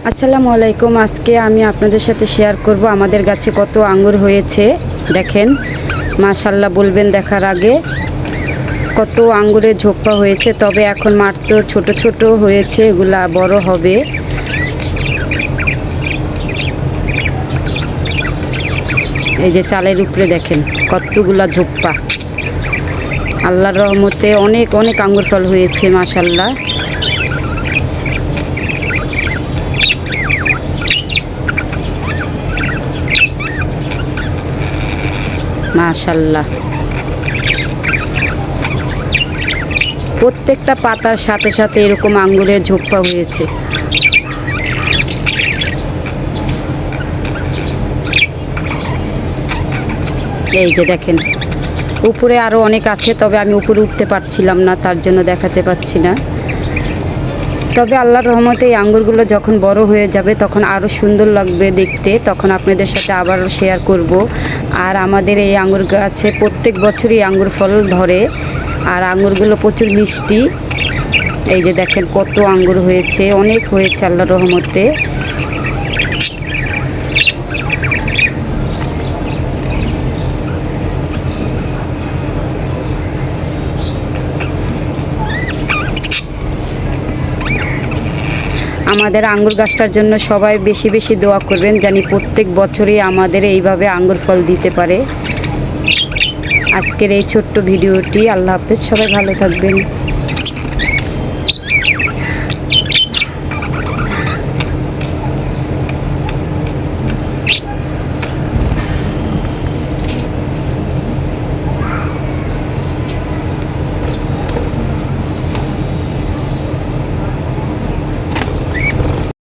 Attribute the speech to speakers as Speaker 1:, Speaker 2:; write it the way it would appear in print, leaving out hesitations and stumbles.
Speaker 1: আসসালামু আলাইকুম। আজকে আমি আপনাদের সাথে শেয়ার করব আমাদের গাছে কত আঙ্গুর হয়েছে। দেখেন, মাশাআল্লাহ বলবেন দেখার আগে। কত আঙ্গুরের ঝোপ্পা হয়েছে, তবে এখন মাত্র ছোট ছোট হয়েছে, এগুলা বড় হবে। এই যে চালের উপরে দেখেন কতগুলা ঝোপ্পা। আল্লাহর রহমতে অনেক অনেক আঙ্গুর ফল হয়েছে মাশাআল্লাহ। মাশাআল্লাহ, প্রত্যেকটা পাতার সাথে সাথে এরকম আঙ্গুরের ঝোপ্পা হয়েছে। এই যে দেখেন, উপরে আরও অনেক আছে, তবে আমি উপরে উঠতে পারছিলাম না, তার জন্য দেখাতে পাচ্ছি না। তবে আল্লাহর রহমতে এই আঙ্গুরগুলো যখন বড় হয়ে যাবে তখন আরও সুন্দর লাগবে দেখতে, তখন আপনাদের সাথে আবারও শেয়ার করব। আর আমাদের এই আঙ্গুর গাছে প্রত্যেক বছরই আঙ্গুর ফল ধরে, আর আঙ্গুরগুলো প্রচুর মিষ্টি। এই যে দেখেন কত আঙ্গুর হয়েছে, অনেক হয়েছে আল্লাহর রহমতে। আমাদের আঙ্গুর গাছটার জন্য সবাই বেশি বেশি দোয়া করবেন, জানি প্রত্যেক বছরই আমাদের এইভাবে আঙ্গুর ফল দিতে পারে। আজকের এই ছোট্ট ভিডিওটি, আল্লাহ হাফেজ, সবাই ভালো থাকবেন।